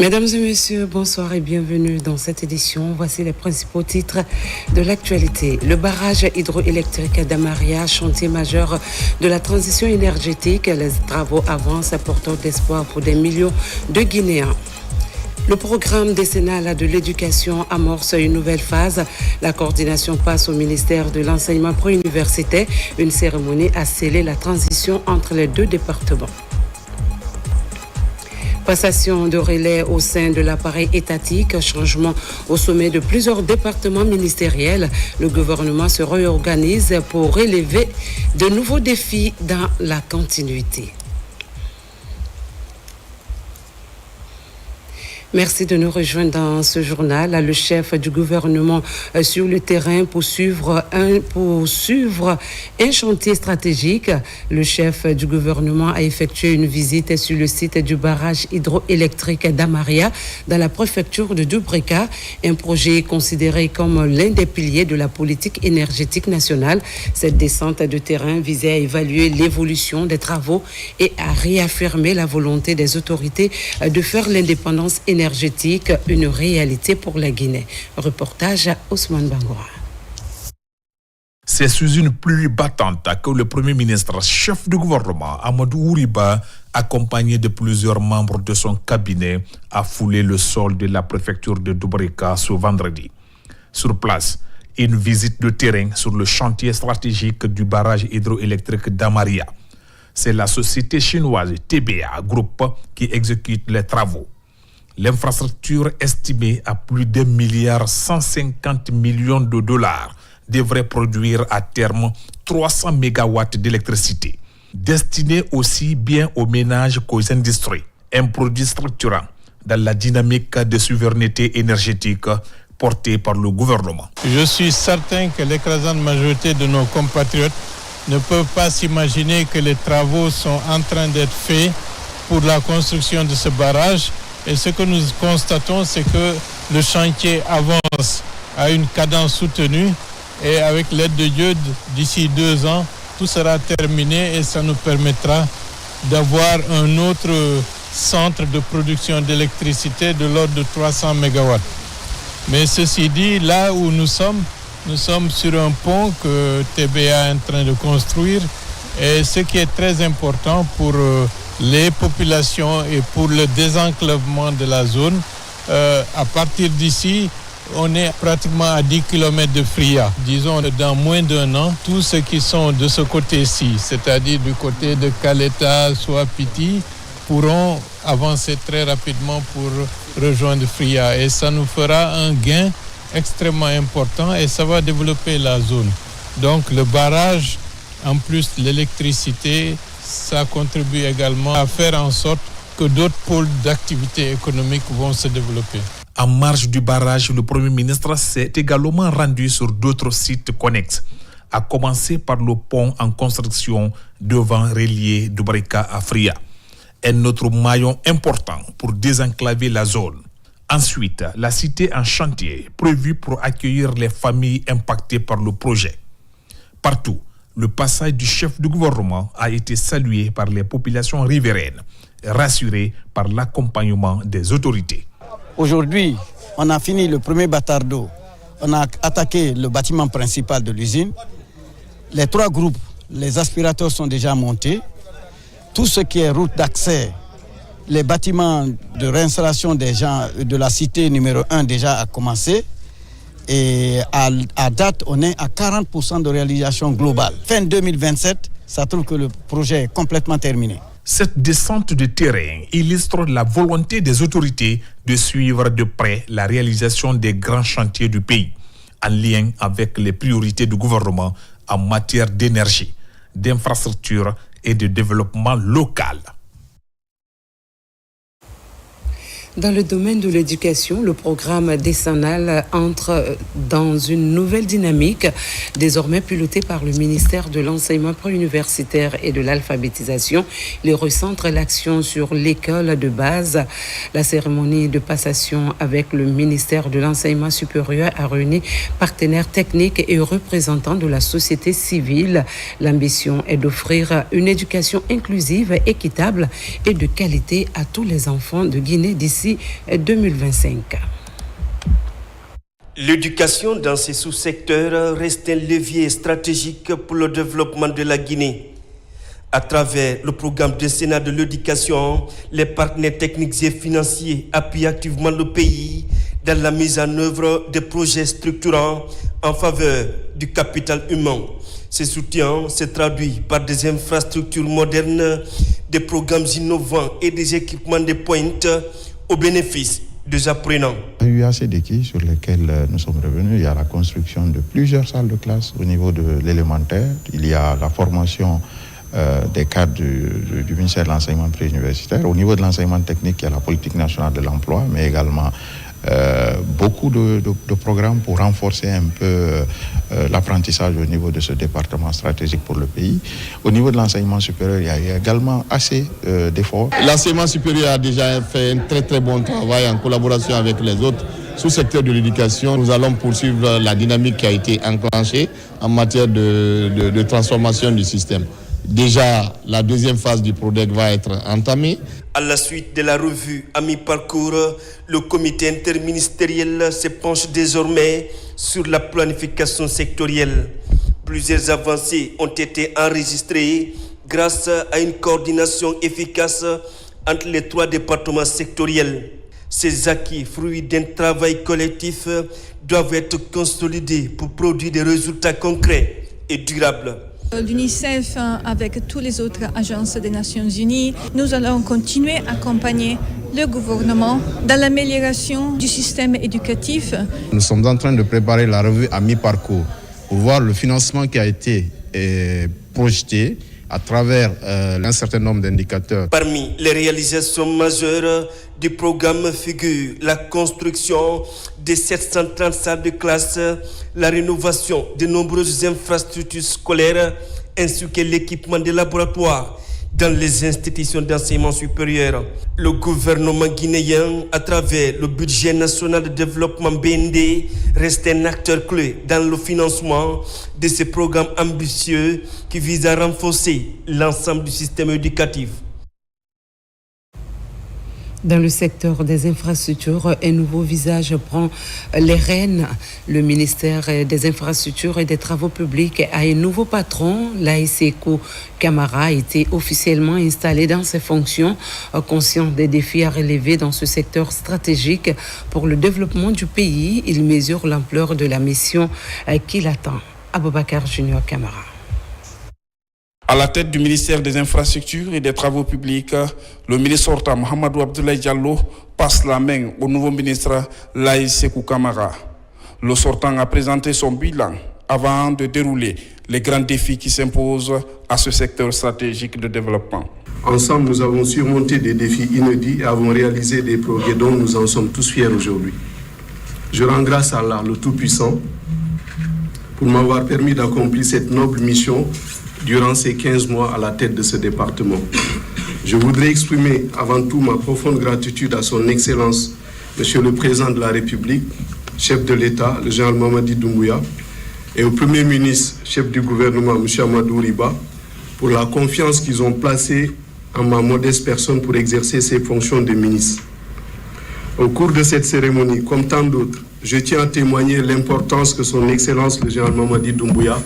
Mesdames et messieurs, bonsoir et bienvenue dans cette édition. Voici les principaux titres de l'actualité. Le barrage hydroélectrique d'Amaria, chantier majeur de la transition énergétique. Les travaux avancent, portant d'espoir pour des millions de Guinéens. Le programme décennal de l'éducation amorce une nouvelle phase. La coordination passe au ministère de l'enseignement préuniversitaire. Une cérémonie a scellé la transition entre les deux départements. Passation de relais au sein de l'appareil étatique, changement au sommet de plusieurs départements ministériels. Le gouvernement se réorganise pour relever de nouveaux défis dans la continuité. Merci de nous rejoindre dans ce journal. Le chef du gouvernement sur le terrain pour suivre un chantier stratégique. Le chef du gouvernement a effectué une visite sur le site du barrage hydroélectrique d'Amaria dans la préfecture de Dubrika, un projet considéré comme l'un des piliers de la politique énergétique nationale. Cette descente de terrain visait à évaluer l'évolution des travaux et à réaffirmer la volonté des autorités de faire l'indépendance énergétique une réalité pour la Guinée. Reportage à Ousmane Bangoura. C'est sous une pluie battante que le Premier ministre, chef du gouvernement, Amadou Ouriba, accompagné de plusieurs membres de son cabinet, a foulé le sol de la préfecture de Dubrika ce vendredi. Sur place, une visite de terrain sur le chantier stratégique du barrage hydroélectrique d'Amaria. C'est la société chinoise TBA Group qui exécute les travaux. L'infrastructure estimée à plus d'1,150 milliard de dollars devrait produire à terme 300 mégawatts d'électricité, destinée aussi bien aux ménages qu'aux industries. Un produit structurant dans la dynamique de souveraineté énergétique portée par le gouvernement. Je suis certain que l'écrasante majorité de nos compatriotes ne peuvent pas s'imaginer que les travaux sont en train d'être faits pour la construction de ce barrage. Et ce que nous constatons, c'est que le chantier avance à une cadence soutenue et avec l'aide de Dieu, d'ici 2 ans, tout sera terminé et ça nous permettra d'avoir un autre centre de production d'électricité de l'ordre de 300 MW. Mais ceci dit, là où nous sommes sur un pont que TBA est en train de construire et ce qui est très important pour les populations et pour le désenclavement de la zone. À partir d'ici, on est pratiquement à 10 km de Fria. Disons, dans moins d'1 an, tous ceux qui sont de ce côté-ci, c'est-à-dire du côté de Kaleta, Souapiti, pourront avancer très rapidement pour rejoindre Fria. Et ça nous fera un gain extrêmement important et ça va développer la zone. Donc le barrage, en plus de l'électricité, ça contribue également à faire en sorte que d'autres pôles d'activité économique vont se développer. En marge du barrage, le Premier ministre s'est également rendu sur d'autres sites connexes, à commencer par le pont en construction devant relier Dubrika à Fria, un autre maillon important pour désenclaver la zone. Ensuite, la cité en chantier, prévue pour accueillir les familles impactées par le projet. Partout, le passage du chef du gouvernement a été salué par les populations riveraines, rassurées par l'accompagnement des autorités. Aujourd'hui, on a fini le premier bâtard d'eau. On a attaqué le bâtiment principal de l'usine. Les 3 groupes, les aspirateurs sont déjà montés. Tout ce qui est route d'accès, les bâtiments de réinstallation des gens de la cité numéro 1 déjà a commencé. Et à date, on est à 40% de réalisation globale. Fin 2027, ça trouve que le projet est complètement terminé. Cette descente de terrain illustre la volonté des autorités de suivre de près la réalisation des grands chantiers du pays, en lien avec les priorités du gouvernement en matière d'énergie, d'infrastructure et de développement local. Dans le domaine de l'éducation, le programme décennal entre dans une nouvelle dynamique, désormais piloté par le ministère de l'enseignement préuniversitaire et de l'alphabétisation. Il recentre l'action sur l'école de base. La cérémonie de passation avec le ministère de l'enseignement supérieur a réuni partenaires techniques et représentants de la société civile. L'ambition est d'offrir une éducation inclusive, équitable et de qualité à tous les enfants de Guinée d'ici d'ici 2025. L'éducation dans ces sous-secteurs reste un levier stratégique pour le développement de la Guinée. À travers le programme décennal de l'éducation, les partenaires techniques et financiers appuient activement le pays dans la mise en œuvre de projets structurants en faveur du capital humain. Ce soutien se traduit par des infrastructures modernes, des programmes innovants et des équipements de pointe au bénéfice des apprenants. Il y a eu assez d'équipes sur lesquelles nous sommes revenus. Il y a la construction de plusieurs salles de classe au niveau de l'élémentaire. Il y a la formation des cadres du ministère de l'enseignement préuniversitaire. Au niveau de l'enseignement technique, il y a la politique nationale de l'emploi, mais également beaucoup de programmes pour renforcer un peu l'apprentissage au niveau de ce département stratégique pour le pays. Au niveau de l'enseignement supérieur, il y a également assez d'efforts. L'enseignement supérieur a déjà fait un très très bon travail en collaboration avec les autres sous-secteurs de l'éducation. Nous allons poursuivre la dynamique qui a été enclenchée en matière de transformation du système. Déjà, la deuxième phase du PRODEC va être entamée. À la suite de la revue à mi-parcours, le comité interministériel se penche désormais sur la planification sectorielle. Plusieurs avancées ont été enregistrées grâce à une coordination efficace entre les 3 départements sectoriels. Ces acquis, fruits d'un travail collectif, doivent être consolidés pour produire des résultats concrets et durables. L'UNICEF, avec toutes les autres agences des Nations Unies, nous allons continuer à accompagner le gouvernement dans l'amélioration du système éducatif. Nous sommes en train de préparer la revue à mi-parcours pour voir le financement qui a été projeté à travers un certain nombre d'indicateurs. Parmi les réalisations majeures du programme figure la construction de 730 salles de classe, la rénovation de nombreuses infrastructures scolaires ainsi que l'équipement des laboratoires dans les institutions d'enseignement supérieur. Le gouvernement guinéen, à travers le budget national de développement BND, reste un acteur clé dans le financement de ce programme ambitieux qui vise à renforcer l'ensemble du système éducatif. Dans le secteur des infrastructures, un nouveau visage prend les rênes. Le ministère des Infrastructures et des Travaux publics a un nouveau patron. Laïsekou Camara a été officiellement installé dans ses fonctions. Conscient des défis à relever dans ce secteur stratégique pour le développement du pays, il mesure l'ampleur de la mission qui l'attend. Aboubakar Junior Camara. À la tête du ministère des Infrastructures et des Travaux publics, le ministre sortant Mohamedou Abdoulaye Diallo passe la main au nouveau ministre Laïsekou Camara. Le sortant a présenté son bilan avant de dérouler les grands défis qui s'imposent à ce secteur stratégique de développement. Ensemble, nous avons surmonté des défis inédits et avons réalisé des progrès dont nous en sommes tous fiers aujourd'hui. Je rends grâce à Allah, le Tout-Puissant, pour m'avoir permis d'accomplir cette noble mission durant ces 15 mois à la tête de ce département. Je voudrais exprimer avant tout ma profonde gratitude à son Excellence, Monsieur le Président de la République, chef de l'État, le général Mamadi Doumbouya, et au Premier ministre, chef du gouvernement, M. Amadou Riba, pour la confiance qu'ils ont placée en ma modeste personne pour exercer ces fonctions de ministre. Au cours de cette cérémonie, comme tant d'autres, je tiens à témoigner l'importance que son Excellence, le général Mamadi Doumbouya,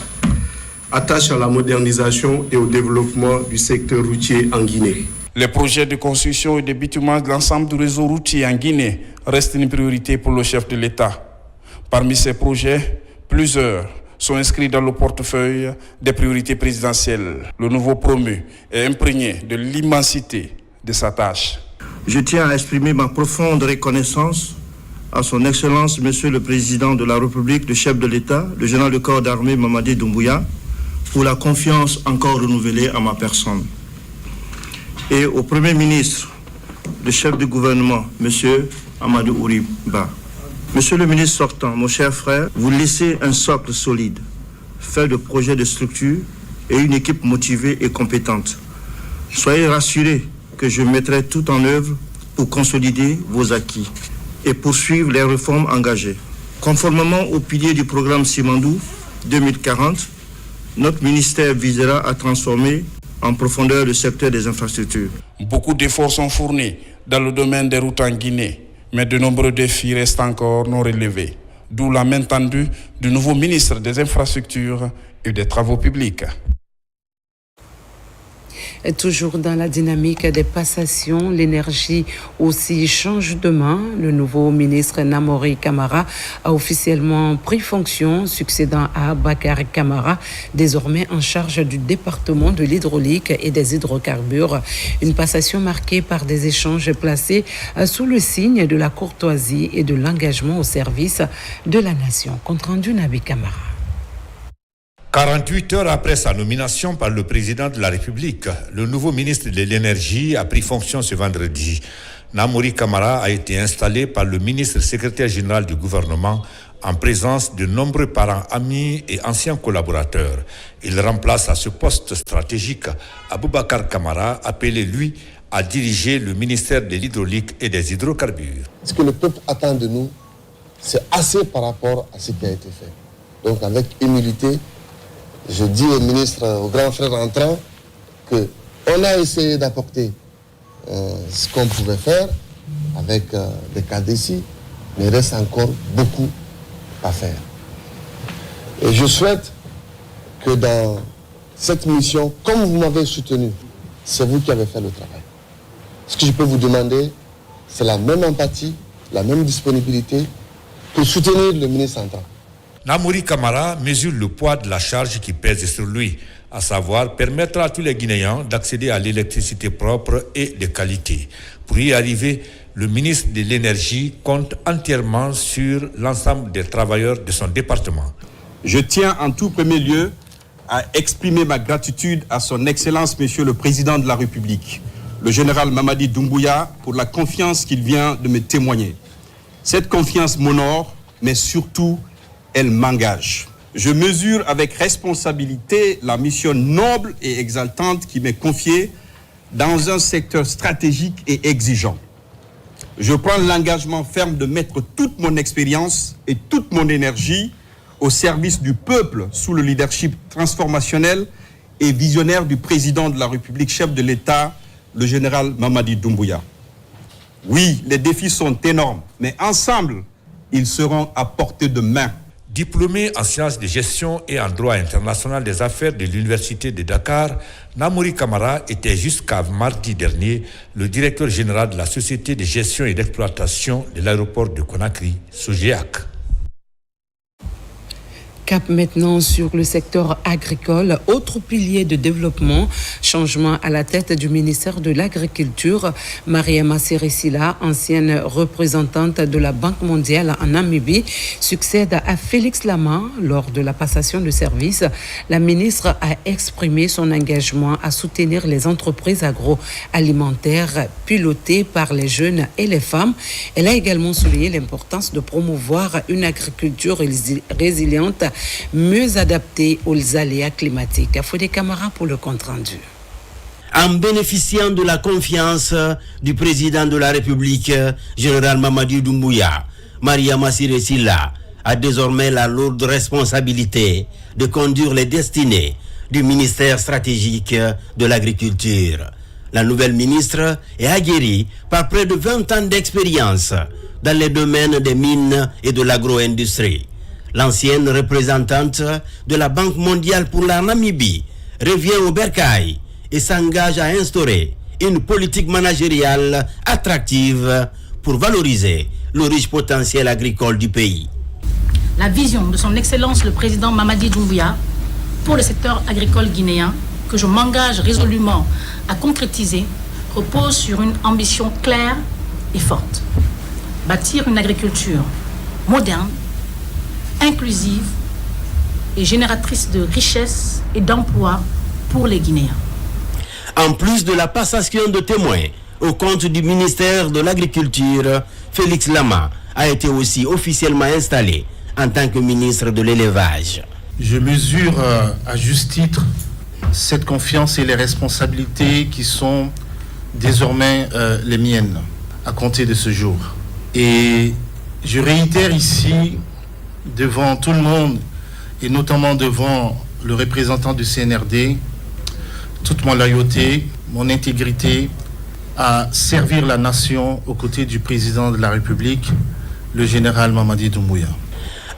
attache à la modernisation et au développement du secteur routier en Guinée. Les projets de construction et de bitumage de l'ensemble du réseau routier en Guinée restent une priorité pour le chef de l'État. Parmi ces projets, plusieurs sont inscrits dans le portefeuille des priorités présidentielles. Le nouveau promu est imprégné de l'immensité de sa tâche. Je tiens à exprimer ma profonde reconnaissance à son Excellence, Monsieur le Président de la République, le chef de l'État, le général de corps d'armée Mamadi Doumbouya, pour la confiance encore renouvelée à ma personne. Et au Premier ministre, le chef du gouvernement, M. Amadou Riba. Monsieur le ministre sortant, mon cher frère, vous laissez un socle solide, fait de projets de structure et une équipe motivée et compétente. Soyez rassurés que je mettrai tout en œuvre pour consolider vos acquis et poursuivre les réformes engagées. Conformément au pilier du programme Simandou 2040, notre ministère visera à transformer en profondeur le secteur des infrastructures. Beaucoup d'efforts sont fournis dans le domaine des routes en Guinée. Mais de nombreux défis restent encore non relevés. D'où la main tendue du nouveau ministre des Infrastructures et des Travaux publics. Toujours dans la dynamique des passations, l'énergie aussi change de main. Le nouveau ministre Namori Kamara a officiellement pris fonction, succédant à Bakar Kamara, désormais en charge du département de l'hydraulique et des hydrocarbures. Une passation marquée par des échanges placés sous le signe de la courtoisie et de l'engagement au service de la nation. Compte rendu Nabi Kamara. 48 heures après sa nomination par le président de la République, le nouveau ministre de l'Énergie a pris fonction ce vendredi. Namori Kamara a été installé par le ministre secrétaire général du gouvernement en présence de nombreux parents, amis et anciens collaborateurs. Il remplace à ce poste stratégique Aboubakar Kamara, appelé lui à diriger le ministère de l'hydraulique et des hydrocarbures. Ce que le peuple attend de nous, c'est assez par rapport à ce qui a été fait. Donc avec humilité, je dis au ministre, au grand frère entrant, qu'on a essayé d'apporter ce qu'on pouvait faire avec des cas d'ici, mais il reste encore beaucoup à faire. Et je souhaite que dans cette mission, comme vous m'avez soutenu, c'est vous qui avez fait le travail. Ce que je peux vous demander, c'est la même empathie, la même disponibilité pour soutenir le ministre entrant. Namori Kamara mesure le poids de la charge qui pèse sur lui, à savoir permettre à tous les Guinéens d'accéder à l'électricité propre et de qualité. Pour y arriver, le ministre de l'Énergie compte entièrement sur l'ensemble des travailleurs de son département. Je tiens en tout premier lieu à exprimer ma gratitude à son Excellence, Monsieur le Président de la République, le général Mamadi Doumbouya, pour la confiance qu'il vient de me témoigner. Cette confiance m'honore, mais surtout, elle m'engage. Je mesure avec responsabilité la mission noble et exaltante qui m'est confiée dans un secteur stratégique et exigeant. Je prends l'engagement ferme de mettre toute mon expérience et toute mon énergie au service du peuple sous le leadership transformationnel et visionnaire du président de la République, chef de l'État, le général Mamadi Doumbouya. Oui, les défis sont énormes, mais ensemble, ils seront à portée de main. Diplômé en sciences de gestion et en droit international des affaires de l'Université de Dakar, Namori Kamara était jusqu'à mardi dernier le directeur général de la Société de gestion et d'exploitation de l'aéroport de Conakry, SOGEAC. Cap maintenant sur le secteur agricole, autre pilier de développement, changement à la tête du ministère de l'Agriculture. Mariama Sirissila, ancienne représentante de la Banque mondiale en Namibie, succède à Félix Lama. Lors de la passation de service, la ministre a exprimé son engagement à soutenir les entreprises agroalimentaires pilotées par les jeunes et les femmes. Elle a également souligné l'importance de promouvoir une agriculture résiliente, mieux adapté aux aléas climatiques. Fodé Camara pour le compte-rendu. En bénéficiant de la confiance du président de la République, général Mamadi Doumbouya, Mariama Sirissila a désormais la lourde responsabilité de conduire les destinées du ministère stratégique de l'agriculture. La nouvelle ministre est aguerrie par près de 20 ans d'expérience dans les domaines des mines et de l'agro-industrie. L'ancienne représentante de la Banque mondiale pour la Namibie revient au bercail et s'engage à instaurer une politique managériale attractive pour valoriser le riche potentiel agricole du pays. La vision de son Excellence le Président Mamadi Doumbouya pour le secteur agricole guinéen, que je m'engage résolument à concrétiser, repose sur une ambition claire et forte. Bâtir une agriculture moderne, inclusive et génératrice de richesses et d'emplois pour les Guinéens. En plus de la passation de témoins au compte du ministère de l'Agriculture, Félix Lama a été aussi officiellement installé en tant que ministre de l'Élevage. Je mesure à juste titre cette confiance et les responsabilités qui sont désormais les miennes à compter de ce jour. Et je réitère ici devant tout le monde et notamment devant le représentant du CNRD toute mon loyauté, mon intégrité à servir la nation aux côtés du président de la République, le général Mamadi Doumbouya.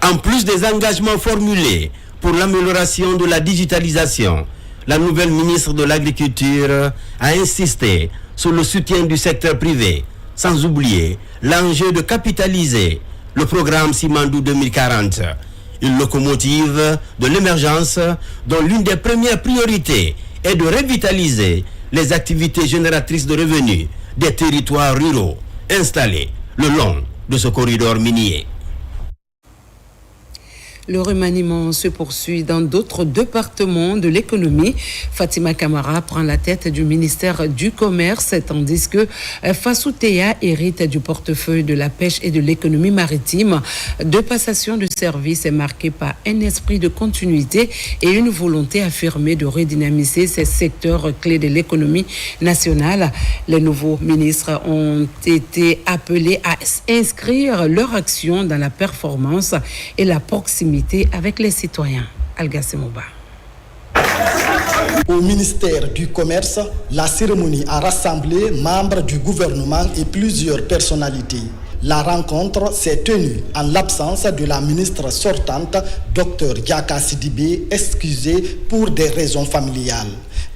En plus des engagements formulés pour l'amélioration de la digitalisation, la nouvelle ministre de l'Agriculture a insisté sur le soutien du secteur privé, sans oublier l'enjeu de capitaliser le programme Simandou 2040, une locomotive de l'émergence dont l'une des premières priorités est de revitaliser les activités génératrices de revenus des territoires ruraux installés le long de ce corridor minier. Le remaniement se poursuit dans d'autres départements de l'économie. Fatima Camara prend la tête du ministère du Commerce, tandis que Fassou Teya hérite du portefeuille de la pêche et de l'économie maritime. De passation de service est marquée par un esprit de continuité et une volonté affirmée de redynamiser ces secteurs clés de l'économie nationale. Les nouveaux ministres ont été appelés à inscrire leur action dans la performance et la proximité avec les citoyens. Alga Semouba. Au ministère du Commerce, la cérémonie a rassemblé membres du gouvernement et plusieurs personnalités. La rencontre s'est tenue en l'absence de la ministre sortante, Dr Yaka Sidibé, excusée pour des raisons familiales.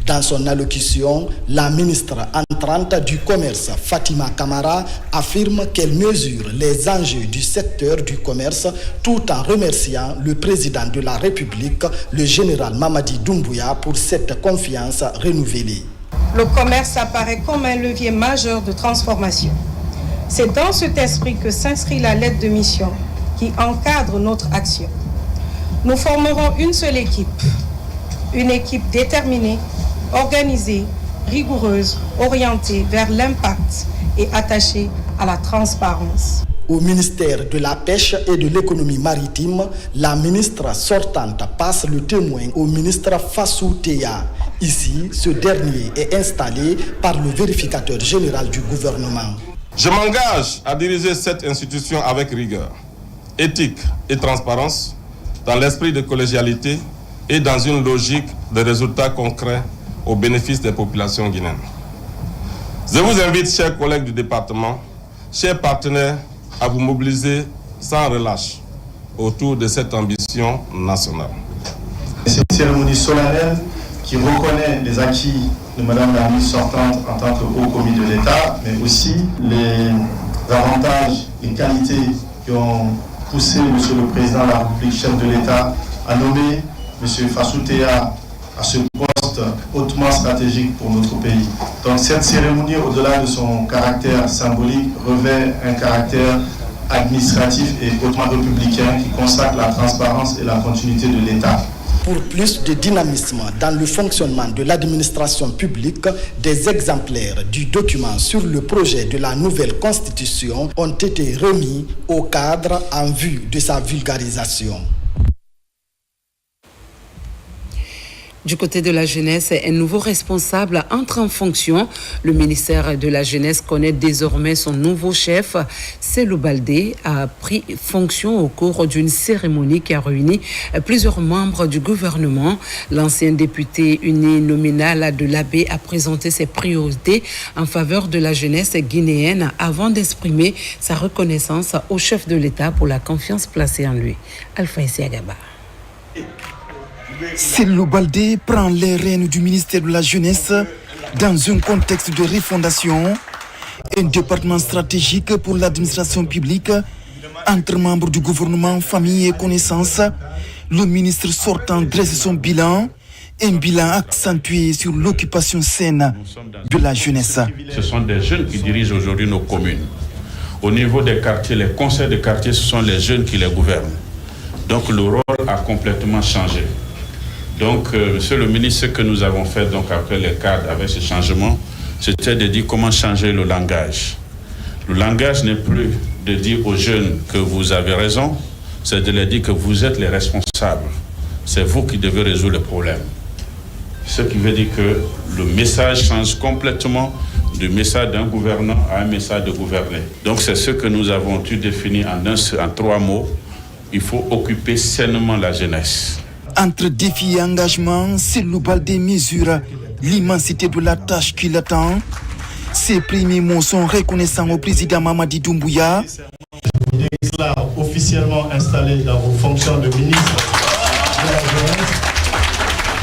Dans son allocution, la ministre entrante du Commerce, Fatima Camara, affirme qu'elle mesure les enjeux du secteur du commerce tout en remerciant le président de la République, le général Mamadi Doumbouya, pour cette confiance renouvelée. Le commerce apparaît comme un levier majeur de transformation. C'est dans cet esprit que s'inscrit la lettre de mission qui encadre notre action. Nous formerons une seule équipe, une équipe déterminée, organisée, rigoureuse, orientée vers l'impact et attachée à la transparence. Au ministère de la Pêche et de l'économie maritime, la ministre sortante passe le témoin au ministre Fassou Teya. Ici, ce dernier est installé par le vérificateur général du gouvernement. Je m'engage à diriger cette institution avec rigueur, éthique et transparence, dans l'esprit de collégialité et dans une logique de résultats concrets au bénéfice des populations guinéennes. Je vous invite, chers collègues du département, chers partenaires, à vous mobiliser sans relâche autour de cette ambition nationale. C'est une cérémonie solennelle qui reconnaît les acquis de Madame la ministre sortante en tant que haut commis de l'État, mais aussi les avantages et qualités qui ont poussé Monsieur le Président de la République, chef de l'État, à nommer Monsieur Fassou Teya à ce poste hautement stratégique pour notre pays. Donc cette cérémonie, au-delà de son caractère symbolique, revêt un caractère administratif et hautement républicain qui consacre la transparence et la continuité de l'État. Pour plus de dynamisme dans le fonctionnement de l'administration publique, des exemplaires du document sur le projet de la nouvelle constitution ont été remis au cadre en vue de sa vulgarisation. Du côté de la jeunesse, un nouveau responsable entre en fonction. Le ministère de la Jeunesse connaît désormais son nouveau chef. Cellou Baldé a pris fonction au cours d'une cérémonie qui a réuni plusieurs membres du gouvernement. L'ancien député uninominal de l'Abbé a présenté ses priorités en faveur de la jeunesse guinéenne avant d'exprimer sa reconnaissance au chef de l'État pour la confiance placée en lui. Alpha Isiagaba. Cellou Baldé prend les rênes du ministère de la Jeunesse dans un contexte de refondation, un département stratégique pour l'administration publique entre membres du gouvernement, famille et connaissances. Le ministre sortant dresse son bilan, un bilan accentué sur l'occupation saine de la jeunesse. Ce sont des jeunes qui dirigent aujourd'hui nos communes. Au niveau des quartiers, les conseils de quartier, ce sont les jeunes qui les gouvernent. Donc le rôle a complètement changé. Donc, monsieur le ministre, ce que nous avons fait donc, après les cadres avec ce changement, c'était de dire comment changer le langage. Le langage n'est plus de dire aux jeunes que vous avez raison, c'est de leur dire que vous êtes les responsables. C'est vous qui devez résoudre le problème. Ce qui veut dire que le message change complètement du message d'un gouvernant à un message de gouverner. Donc, c'est ce que nous avons défini en 3 mots. Il faut occuper sainement la jeunesse. Entre défis et engagement, Cellou Baldé mesure l'immensité de la tâche qui l'attend. Ces premiers mots sont reconnaissants au président Mamadi Doumbouya. Je vous déclare officiellement installé dans vos fonctions de ministre de la Jeunesse.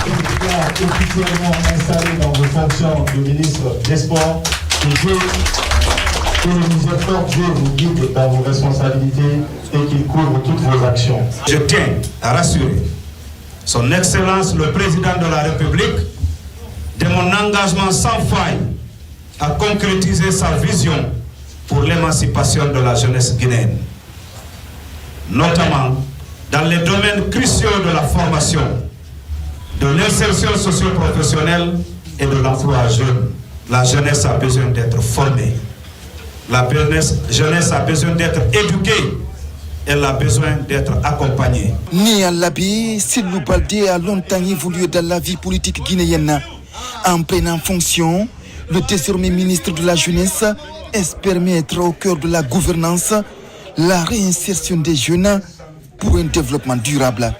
Je vous déclare officiellement installé dans vos fonctions de ministre des Sports. Que le miséricordieux Dieu vous guide dans vos responsabilités et qu'il couvre toutes vos actions. Je tiens à rassurer Son Excellence le Président de la République de mon engagement sans faille à concrétiser sa vision pour l'émancipation de la jeunesse guinéenne, notamment dans les domaines cruciaux de la formation, de l'insertion socio-professionnelle et de l'emploi jeune. La jeunesse a besoin d'être formée. La jeunesse a besoin d'être éduquée. Elle a besoin d'être accompagnée. Né à l'Abbé, Cellou Baldé a longtemps évolué dans la vie politique guinéenne. En pleine fonction, le désormais ministre de la Jeunesse espère mettre au cœur de la gouvernance la réinsertion des jeunes pour un développement durable.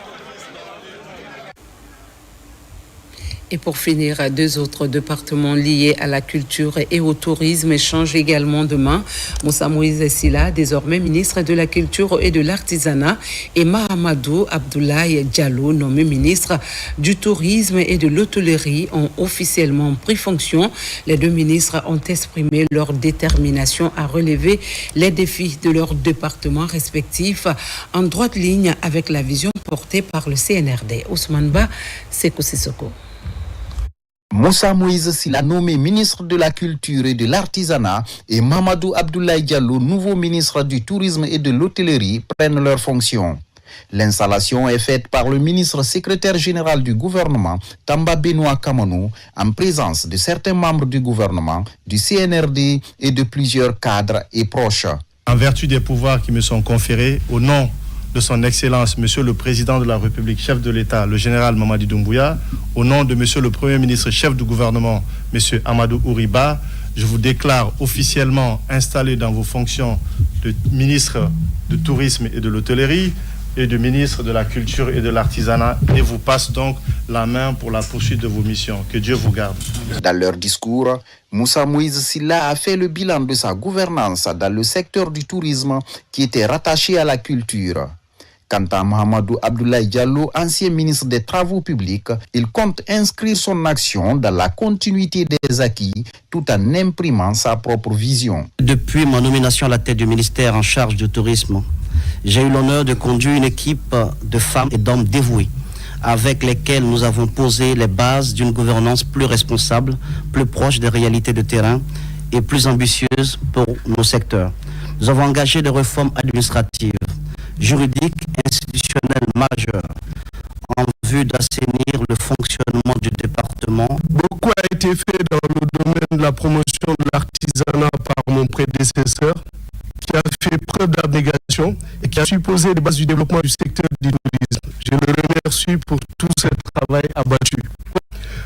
Et pour finir, 2 autres départements liés à la culture et au tourisme échangent également demain. Moussa Moïse Silla, désormais ministre de la Culture et de l'Artisanat, et Mahamadou Abdoulaye Diallo, nommé ministre du Tourisme et de l'Hôtellerie, ont officiellement pris fonction. Les 2 ministres ont exprimé leur détermination à relever les défis de leurs départements respectifs en droite ligne avec la vision portée par le CNRD. Ousmane Ba, Seko Sissoko. Moussa Moïse Silla, nommé ministre de la Culture et de l'Artisanat, et Mahamadou Abdoulaye Diallo, nouveau ministre du Tourisme et de l'Hôtellerie, prennent leurs fonctions. L'installation est faite par le ministre secrétaire général du gouvernement, Tamba Benoît Kamanou, en présence de certains membres du gouvernement, du CNRD et de plusieurs cadres et proches. En vertu des pouvoirs qui me sont conférés, au nom de son Excellence, Monsieur le Président de la République, chef de l'État, le général Mamadi Doumbouya, au nom de Monsieur le Premier ministre, chef du gouvernement, Monsieur Amadou Ouriba, je vous déclare officiellement installé dans vos fonctions de ministre du Tourisme et de l'Hôtellerie et de ministre de la Culture et de l'Artisanat et vous passe donc la main pour la poursuite de vos missions. Que Dieu vous garde. Dans leur discours, Moussa Moïse Silla a fait le bilan de sa gouvernance dans le secteur du tourisme qui était rattaché à la culture. Quant à Mahamadou Abdoulaye Diallo, ancien ministre des Travaux publics, il compte inscrire son action dans la continuité des acquis tout en imprimant sa propre vision. Depuis ma nomination à la tête du ministère en charge du tourisme, j'ai eu l'honneur de conduire une équipe de femmes et d'hommes dévoués avec lesquels nous avons posé les bases d'une gouvernance plus responsable, plus proche des réalités de terrain et plus ambitieuse pour nos secteurs. Nous avons engagé des réformes administratives, juridiques et institutionnelles majeures en vue d'assainir le fonctionnement du département. Beaucoup a été fait dans le domaine de la promotion de l'artisanat par mon prédécesseur, qui a fait preuve d'abnégation et qui a supposé les bases du développement du secteur du tourisme. Je le remercie pour tout ce travail abattu.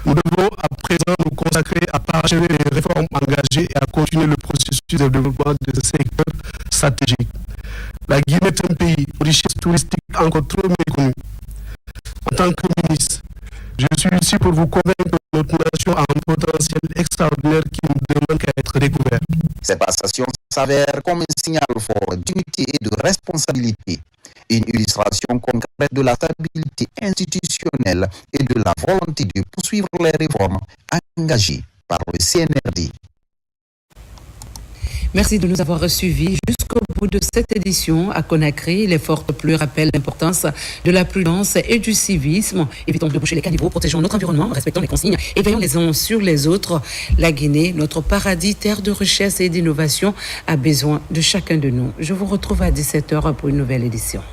Nous devons à présent nous consacrer à parachever les réformes engagées et à continuer le processus de développement de ce secteur stratégique. La Guinée est un pays aux richesses touristiques encore trop méconnues. En tant que ministre, je suis ici pour vous convaincre que notre nation a un potentiel extraordinaire qui ne demande qu'à être découvert. Cette passation s'avère comme un signal fort d'unité et de responsabilité, une illustration concrète de la stabilité institutionnelle et de la volonté de poursuivre les réformes engagées par le CNRD. Merci de nous avoir suivis jusqu'au bout de cette édition à Conakry. Les fortes pluies rappellent l'importance de la prudence et du civisme. Évitons de boucher les caniveaux, protégeons notre environnement, respectons les consignes et veillons les uns sur les autres. La Guinée, notre paradis, terre de richesse et d'innovation, a besoin de chacun de nous. Je vous retrouve à 17h pour une nouvelle édition.